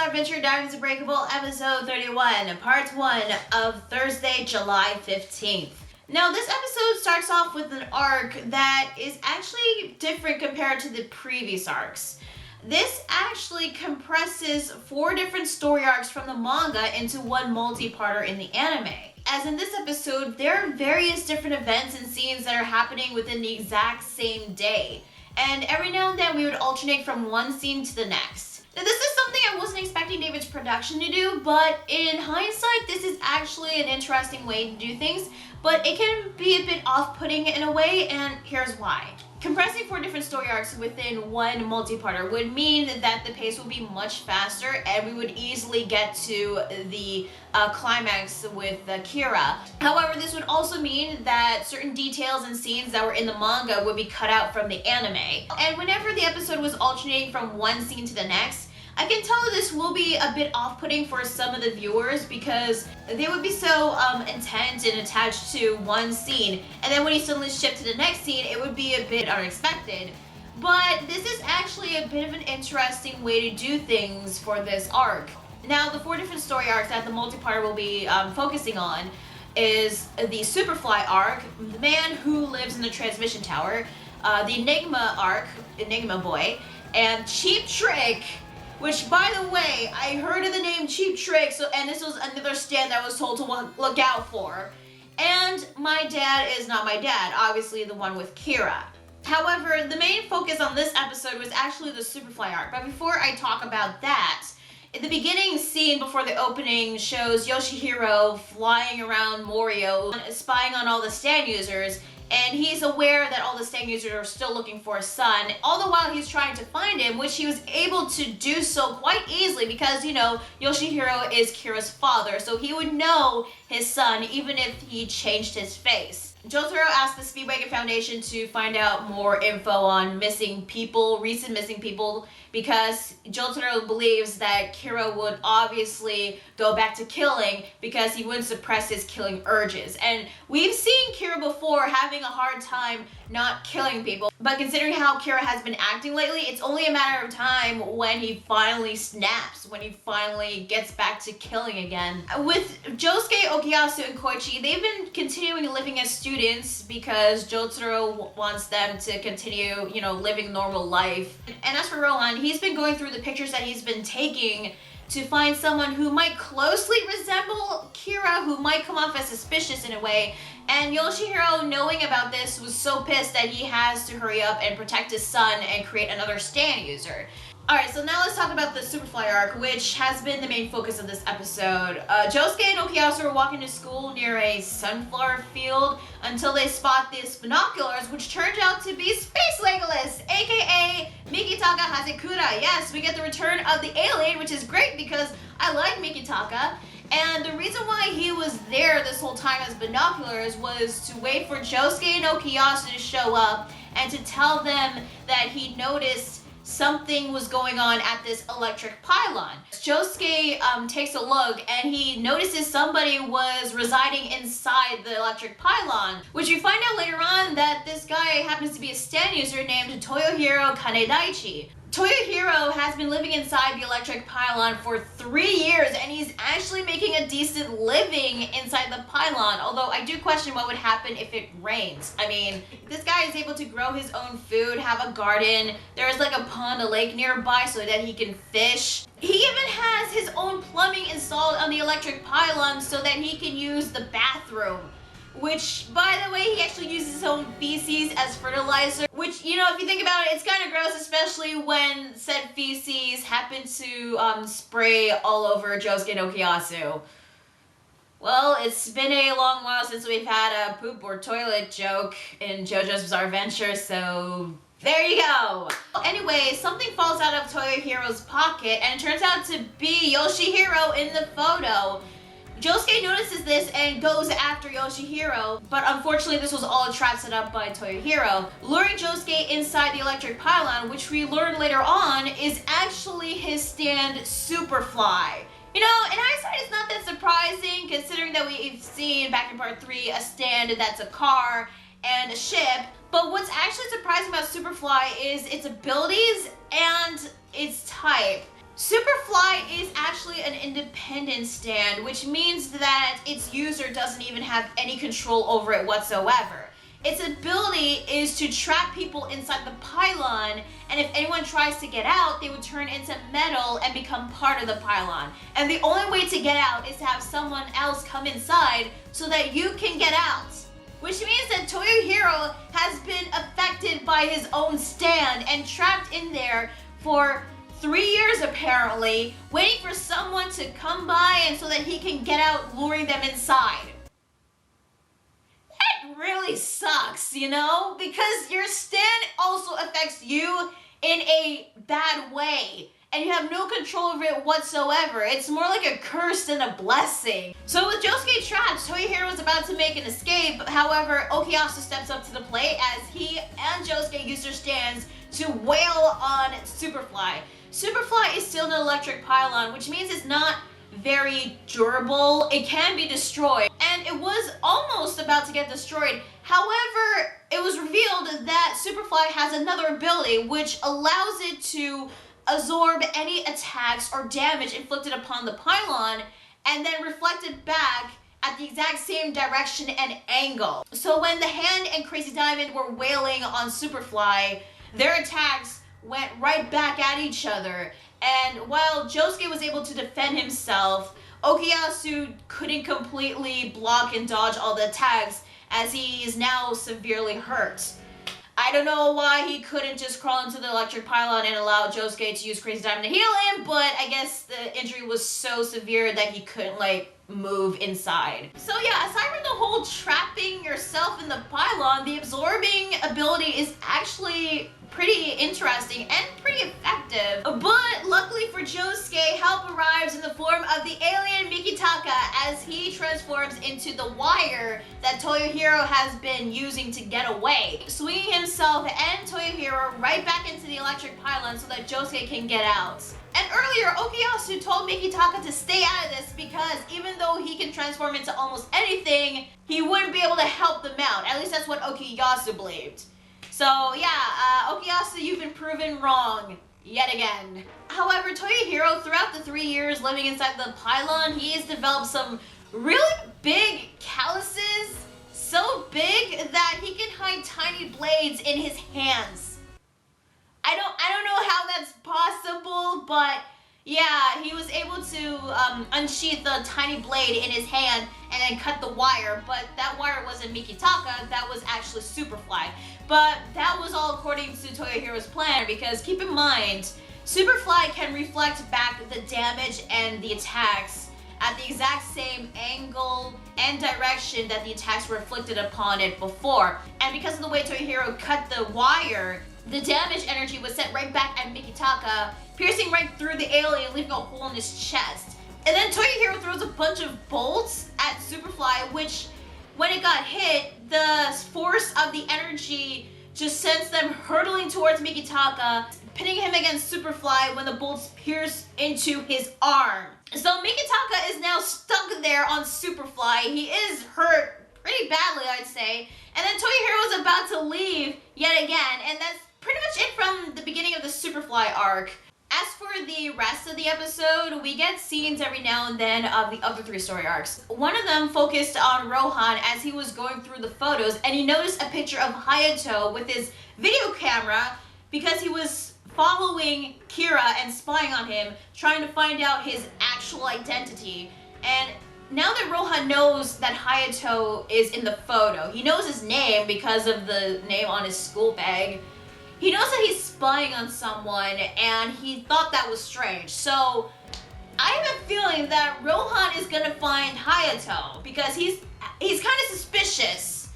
JoJo's Adventure Diaries Unbreakable episode 31, part 1 of Thursday, July 15th. Now, this episode starts off with an arc that is actually different compared to the previous arcs. This actually compresses 4 different story arcs from the manga into one multi-parter in the anime. As in this episode, there are various different events and scenes that are happening within the exact same day. And every now and then we would alternate from one scene to the next. Now, this is something I wasn't expecting David's production to do, but in hindsight, this is actually an interesting way to do things, but it can be a bit off-putting in a way, and here's why. Compressing 4 different story arcs within one multi-parter would mean that the pace would be much faster and we would easily get to the climax with Kira. However, this would also mean that certain details and scenes that were in the manga would be cut out from the anime. And whenever the episode was alternating from one scene to the next, I can tell that this will be a bit off-putting for some of the viewers because they would be so intent and attached to one scene, and then when you suddenly shift to the next scene, it would be a bit unexpected. But this is actually a bit of an interesting way to do things for this arc. Now, the 4 different story arcs that the multi-parter will be focusing on is the Superfly arc, the man who lives in the transmission tower, the Enigma arc, Enigma Boy, and Cheap Trick. Which, by the way, I heard of the name Cheap Trick, and this was another stand I was told to look out for. And my dad is not my dad, obviously the one with Kira. However, the main focus on this episode was actually the Superfly arc. But before I talk about that, the beginning scene before the opening shows Yoshihiro flying around Morio, spying on all the stand users, and he's aware that all the stand users are still looking for his son, all the while he's trying to find him, which he was able to do so quite easily because, you know, Yoshihiro is Kira's father, so he would know his son even if he changed his face. Jotaro asked the Speedwagon Foundation to find out more info on missing people, recent missing people, because Jotaro believes that Kira would obviously go back to killing because he wouldn't suppress his killing urges. And we've seen Kira before having a hard time not killing people, but considering how Kira has been acting lately, it's only a matter of time when he finally snaps, when he finally gets back to killing again. With Josuke, Okuyasu, and Koichi, they've been continuing living as students because Jotaro wants them to continue, you know, living normal life. And as for Rohan, he's been going through the pictures that he's been taking to find someone who might closely resemble Kira, who might come off as suspicious in a way. And Yoshihiro, knowing about this, was so pissed that he has to hurry up and protect his son and create another stand user. Alright, so now let's talk about the Superfly arc, which has been the main focus of this episode. Josuke and Okuyasu are walking to school near a sunflower field until they spot these binoculars, which turns out to be Space Legolas, aka Mikitaka Hazekura. Yes, we get the return of the alien, which is great because I like Mikitaka. And the reason why he was there this whole time as binoculars was to wait for Josuke and Okuyasu to show up and to tell them that he noticed something was going on at this electric pylon. Josuke takes a look and he notices somebody was residing inside the electric pylon, which we find out later on that this guy happens to be a stand user named Toyohiro Kanedaichi. Toyohiro has been living inside the electric pylon for 3 years and he's actually making a decent living inside the pylon, although I do question what would happen if it rains. I mean, this guy is able to grow his own food, have a garden, there's like a pond, a lake nearby so that he can fish. He even has his own plumbing installed on the electric pylon so that he can use the bathroom. Which, by the way, he actually uses his own feces as fertilizer. Which, you know, if you think about it, it's kind of gross, especially when said feces happen to spray all over Josuke and Okuyasu. Well, it's been a long while since we've had a poop or toilet joke in JoJo's Bizarre Adventure, so there you go. Anyway, something falls out of Toyohiro's pocket, and it turns out to be Yoshihiro in the photo. Josuke notices this and goes after Yoshihiro, but unfortunately this was all a trap set up by Toyohiro, luring Josuke inside the electric pylon, which we learn later on is actually his stand Superfly. You know, in hindsight it's not that surprising considering that we've seen back in part 3 a stand that's a car and a ship, but what's actually surprising about Superfly is its abilities and its type. Superfly is actually an independent stand, which means that its user doesn't even have any control over it whatsoever. Its ability is to trap people inside the pylon, and if anyone tries to get out, they would turn into metal and become part of the pylon. And the only way to get out is to have someone else come inside so that you can get out. Which means that Toyohiro has been affected by his own stand and trapped in there for 3 years apparently, waiting for someone to come by and so that he can get out, luring them inside. That really sucks, you know? Because your stand also affects you in a bad way, and you have no control over it whatsoever. It's more like a curse than a blessing. So with Josuke trapped, Toyohiro was about to make an escape. However, Okuyasu steps up to the plate as he and Josuke use their stands to wail on Superfly. Superfly is still an electric pylon, which means it's not very durable. It can be destroyed, and it was almost about to get destroyed. However, it was revealed that Superfly has another ability which allows it to absorb any attacks or damage inflicted upon the pylon and then reflect it back at the exact same direction and angle. So when the Hand and Crazy Diamond were wailing on Superfly, their attacks went right back at each other. And while Josuke was able to defend himself, Okuyasu couldn't completely block and dodge all the attacks as he is now severely hurt. I don't know why he couldn't just crawl into the electric pylon and allow Josuke to use Crazy Diamond to heal him, but I guess the injury was so severe that he couldn't, move inside. So yeah, aside from the whole trapping yourself in the pylon, the absorbing ability is actually pretty interesting and pretty effective. But luckily for Josuke, help arrives in the form of the alien Mikitaka as he transforms into the wire that Toyohiro has been using to get away, swinging himself and Toyohiro right back into the electric pylon so that Josuke can get out. And earlier, Okuyasu told Mikitaka to stay out of this because even though he can transform into almost anything, he wouldn't be able to help them out. At least that's what Okuyasu believed. So yeah, Okuyasu, you've been proven wrong yet again. However, Toyohiro, throughout the 3 years living inside the pylon, he has developed some really big calluses, so big that he can hide tiny blades in his hands. I don't know how that's possible, but yeah, he was able to unsheath the tiny blade in his hand and then cut the wire, but that wire wasn't Mikitaka, that was actually Superfly. But that was all according to Toyohiro's plan, because keep in mind, Superfly can reflect back the damage and the attacks at the exact same angle and direction that the attacks were inflicted upon it before. And because of the way Toyohiro cut the wire, the damage energy was sent right back at Mikitaka, piercing right through the alien, leaving a hole in his chest. And then Toyohiro throws a bunch of bolts at Superfly, which, when it got hit, the force of the energy just sends them hurtling towards Mikitaka, pinning him against Superfly when the bolts pierce into his arm. So Mikitaka is now stuck there on Superfly. He is hurt pretty badly, I'd say. And then Toyohiro is about to leave yet again, and that's pretty much it from the beginning of the Superfly arc. As for the rest of the episode, we get scenes every now and then of the other 3 story arcs. One of them focused on Rohan as he was going through the photos, and he noticed a picture of Hayato with his video camera because he was following Kira and spying on him, trying to find out his actual identity. And now that Rohan knows that Hayato is in the photo, he knows his name because of the name on his school bag. He knows that he's spying on someone, and he thought that was strange. So I have a feeling that Rohan is gonna find Hayato because he's kind of suspicious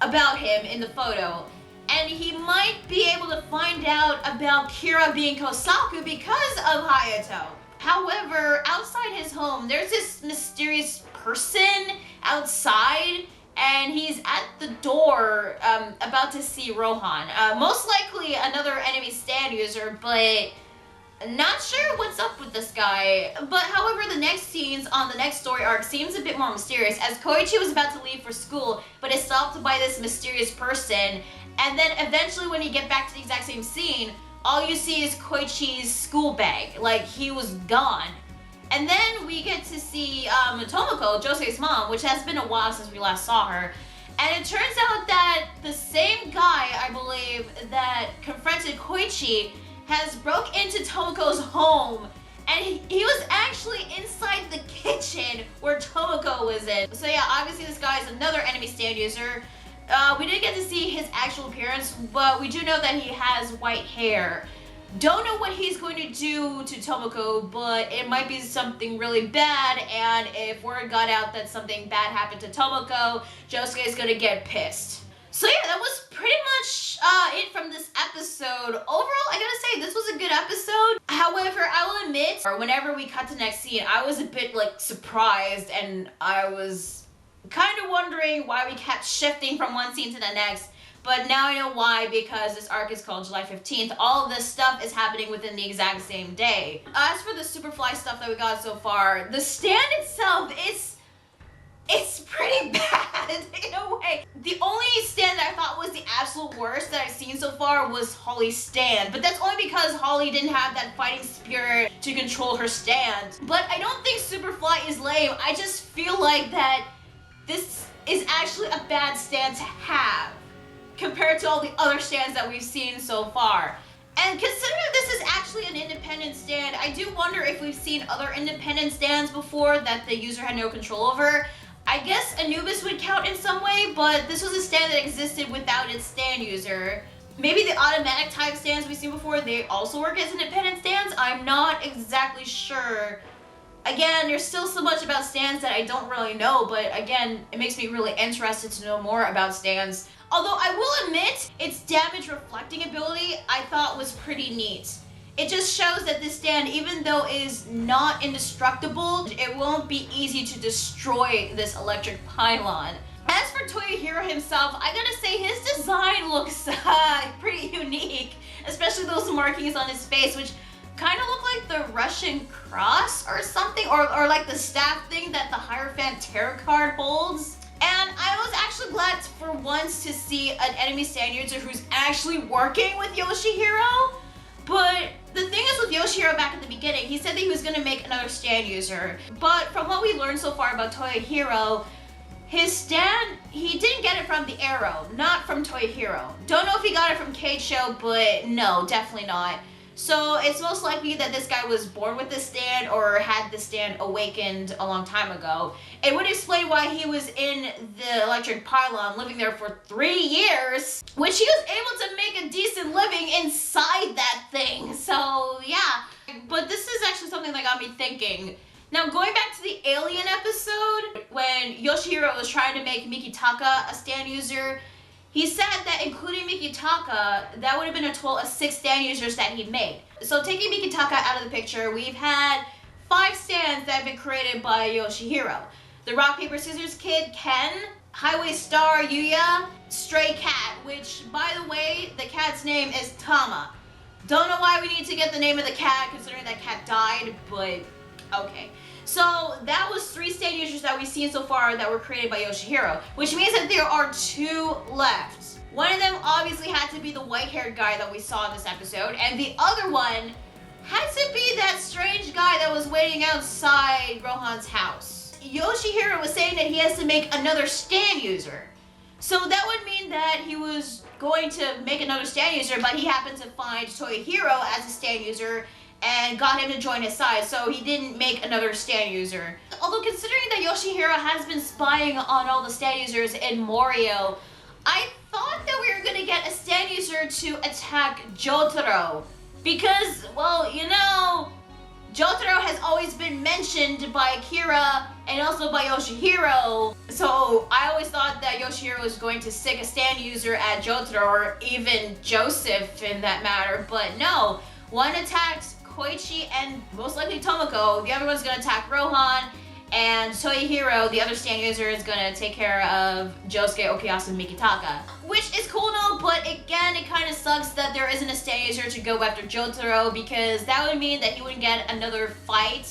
about him in the photo. And he might be able to find out about Kira being Kosaku because of Hayato. However, outside his home, there's this mysterious person outside, and he's at the door about to see Rohan. Most likely another enemy stand user, but not sure what's up with this guy. But however, the next scenes on the next story arc seems a bit more mysterious, as Koichi was about to leave for school, but is stopped by this mysterious person. And then eventually when you get back to the exact same scene, all you see is Koichi's school bag. Like, he was gone. And then we get to see Tomoko, Josuke's mom, which has been a while since we last saw her. And it turns out that the same guy, I believe, that confronted Koichi has broke into Tomoko's home. And he was actually inside the kitchen where Tomoko was in. So yeah, obviously this guy is another enemy stand user. We didn't get to see his actual appearance, but we do know that he has white hair. Don't know what he's going to do to Tomoko, but it might be something really bad, and if word got out that something bad happened to Tomoko, Josuke is gonna get pissed. So yeah, that was pretty much it from this episode. Overall, I gotta say, this was a good episode. However, I will admit, whenever we cut to the next scene, I was a bit like surprised, and I was kind of wondering why we kept shifting from one scene to the next. But now I know why, because this arc is called July 15th. All of this stuff is happening within the exact same day. As for the Superfly stuff that we got so far, the stand itself it's pretty bad in a way. The only stand that I thought was the absolute worst that I've seen so far was Holly's stand. But that's only because Holly didn't have that fighting spirit to control her stand. But I don't think Superfly is lame. I just feel like that this is actually a bad stand to have compared to all the other stands that we've seen so far. And considering this is actually an independent stand, I do wonder if we've seen other independent stands before that the user had no control over. I guess Anubis would count in some way, but this was a stand that existed without its stand user. Maybe the automatic type stands we've seen before, they also work as independent stands? I'm not exactly sure. Again, there's still so much about stands that I don't really know, but again, it makes me really interested to know more about stands. Although I will admit, its damage reflecting ability I thought was pretty neat. It just shows that this stand, even though it is not indestructible, it won't be easy to destroy this electric pylon. As for Toyohiro himself, I gotta say his design looks pretty unique, especially those markings on his face, which kind of look like the Russian cross or something, or like the staff thing that the Hierophant tarot card holds. And I was actually glad for once to see an enemy stand user who's actually working with Yoshihiro. But the thing is with Yoshihiro back at the beginning, he said that he was going to make another stand user. But from what we learned so far about Toyohiro, his stand, he didn't get it from the arrow, not from Toyohiro. Don't know if he got it from Keicho, but no, definitely not. So it's most likely that this guy was born with this stand or had this stand awakened a long time ago. It would explain why he was in the electric pylon living there for 3 years, which he was able to make a decent living inside that thing. So yeah, but this is actually something that got me thinking. Now going back to the alien episode, when Yoshihiro was trying to make Mikitaka a stand user, he said that including Mikitaka, that would have been a total of 6 stand users that he made. So taking Mikitaka out of the picture, we've had 5 stands that have been created by Yoshihiro. The Rock, Paper, Scissors Kid, Ken, Highway Star, Yuya, Stray Cat, which, by the way, the cat's name is Tama. Don't know why we need to get the name of the cat, considering that cat died, but okay. So that was 3 stand users that we've seen so far that were created by Yoshihiro, which means that there are 2 left. One of them obviously had to be the white-haired guy that we saw in this episode, and the other one had to be that strange guy that was waiting outside Rohan's house. Yoshihiro was saying that he has to make another stand user. So that would mean that he was going to make another stand user, but he happened to find Toyohiro as a stand user and got him to join his side, so he didn't make another stand user. Although considering that Yoshihiro has been spying on all the stand users in Morio, I thought that we were gonna get a stand user to attack Jotaro. Because, well, you know, Jotaro has always been mentioned by Kira and also by Yoshihiro. So I always thought that Yoshihiro was going to stick a stand user at Jotaro, or even Joseph in that matter, but no. One attacks Koichi and most likely Tomoko, the other one's gonna attack Rohan, and Toyohiro, the other stand user, is gonna take care of Josuke, Okuyasu, and Mikitaka. Which is cool and all, but again, it kind of sucks that there isn't a stand user to go after Jotaro, because that would mean that he wouldn't get another fight,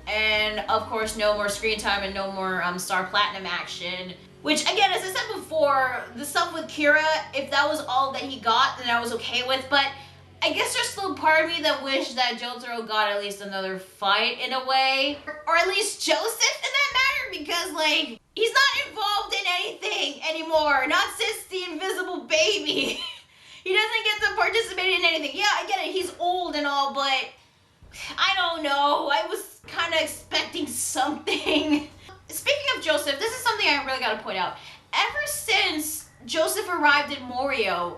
and of course no more screen time and no more Star Platinum action. Which again, as I said before, the stuff with Kira, if that was all that he got, then I was okay with, but I guess there's still part of me that wish that Jotaro got at least another fight in a way. Or at least Joseph in that matter, because like, he's not involved in anything anymore. Not since the invisible baby. He doesn't get to participate in anything. Yeah, I get it, he's old and all, but I don't know. I was kind of expecting something. Speaking of Joseph, this is something I really gotta point out. Ever since Joseph arrived in Morio,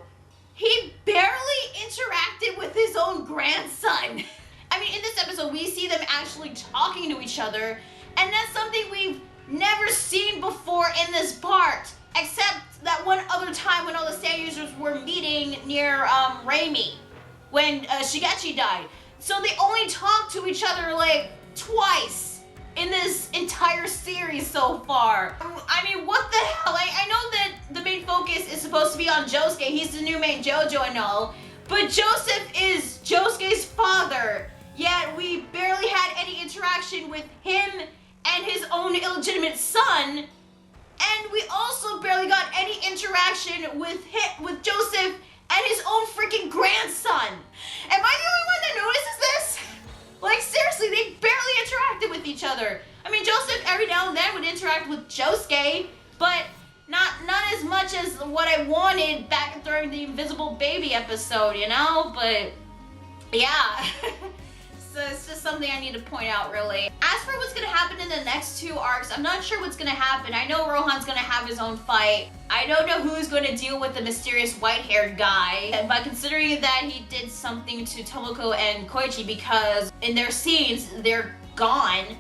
he barely interacted with his own grandson. I mean, in this episode, we see them actually talking to each other, and that's something we've never seen before in this part, except that one other time when all the stand users were meeting near Reimi, when Shigechi died. So they only talked to each other like twice in this entire series so far. I mean, what the hell? I know that the main focus is supposed to be on Josuke. He's the new main Jojo and all. But Joseph is Josuke's father. Yet we barely had any interaction with him and his own illegitimate son. And we also barely got any interaction with Joseph and his own freaking grandson. Am I the only one that notices this? Like, seriously, they barely interacted with each other. I mean, Joseph every now and then would interact with Josuke, but not as much as what I wanted back during the Invisible Baby episode, you know? But, yeah. So it's just something I need to point out, really. As for what's gonna happen in the next two arcs, I'm not sure what's gonna happen. I know Rohan's gonna have his own fight. I don't know who's gonna deal with the mysterious white-haired guy, but considering that he did something to Tomoko and Koichi, because in their scenes, they're gone.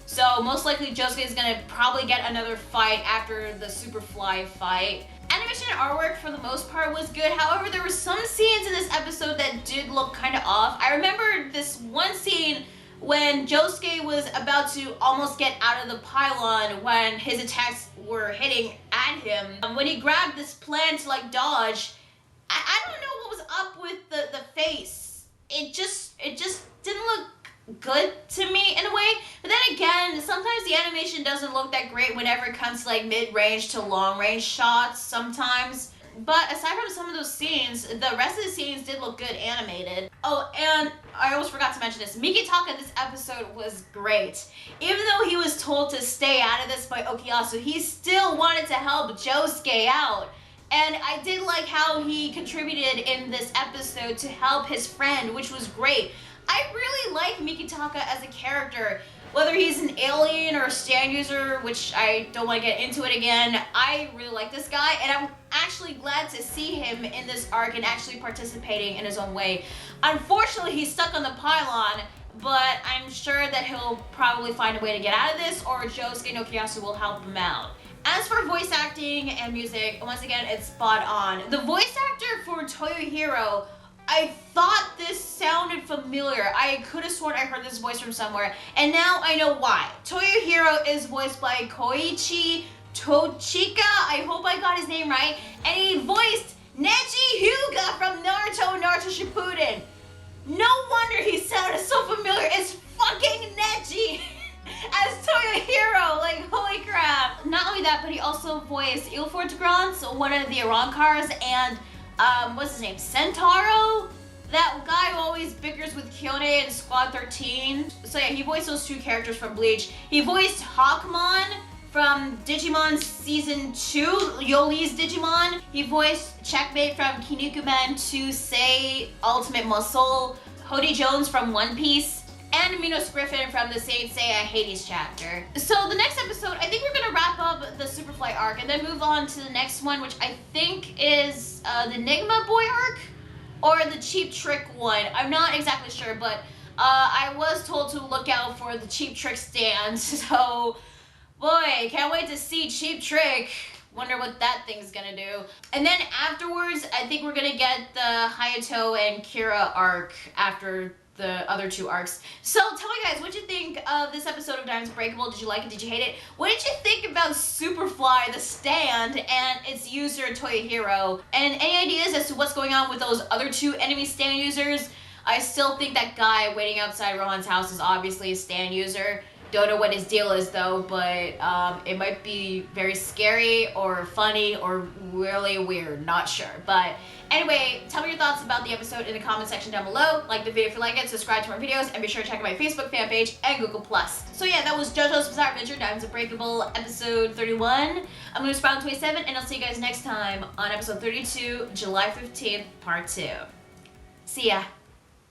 So most likely Josuke is gonna probably get another fight after the Superfly fight. Animation and artwork for the most part was good. However, there were some scenes in this episode that did look kind of off. I remember this one scene when Josuke was about to almost get out of the pylon when his attacks were hitting at him. When he grabbed this plan to like dodge, I don't know what was up with the face. It just didn't look good to me in a way. But then again, sometimes the animation doesn't look that great whenever it comes to like mid-range to long-range shots sometimes. But aside from some of those scenes, the rest of the scenes did look good animated. Oh, and I almost forgot to mention this. Mikitaka this episode was great. Even though he was told to stay out of this by Okuyasu, he still wanted to help Josuke out. And I did like how he contributed in this episode to help his friend, which was great. I really like Mikitaka as a character. Whether he's an alien or a stand user, which I don't want to get into it again, I really like this guy, and I'm actually glad to see him in this arc and actually participating in his own way. Unfortunately, he's stuck on the pylon, but I'm sure that he'll probably find a way to get out of this, or Josuke and Okuyasu will help him out. As for voice acting and music, once again, it's spot on. The voice actor for Toyohiro, I thought this sounded familiar. I could have sworn I heard this voice from somewhere, and now I know why. Toyohiro is voiced by Koichi Tochika, I hope I got his name right, and he voiced Neji Hyuga from Naruto Shippuden. No wonder he sounded so familiar. It's fucking Neji as Toyohiro, like holy crap. Not only that, but he also voiced Ilfortigrance, one of the Arankars, and what's his name? Sentaro? That guy who always bickers with Kyone in Squad 13. So yeah, he voiced those two characters from Bleach. He voiced Hawkmon from Digimon Season 2, Yoli's Digimon. He voiced Checkmate from Kinnikuman 2 Sei Ultimate Muscle, Hody Jones from One Piece, and Minos Griffin from the Saint Seiya Hades chapter. So the next episode, I think we're gonna wrap up the Superfly arc and then move on to the next one, which I think is the Enigma Boy arc or the Cheap Trick one. I'm not exactly sure, but I was told to look out for the Cheap Trick stand. So boy, can't wait to see Cheap Trick. Wonder what that thing's gonna do. And then afterwards, I think we're gonna get the Hayato and Kira arc after the other two arcs. So tell me guys, what did you think of this episode of Unbreakable? Did you like it? Did you hate it? What did you think about Superfly, the stand, and its user Toyohiro? And any ideas as to what's going on with those other two enemy stand users? I still think that guy waiting outside Rohan's house is obviously a stand user. Don't know what his deal is though, but it might be very scary or funny or really weird. Not sure. But anyway, tell me your thoughts about the episode in the comment section down below. Like the video if you like it, subscribe to more videos, and be sure to check out my Facebook fan page and Google+. So yeah, that was JoJo's Bizarre Adventure Unbreakable episode 31. I'm going to Sprout 27, and I'll see you guys next time on episode 32, July 15th, part 2. See ya.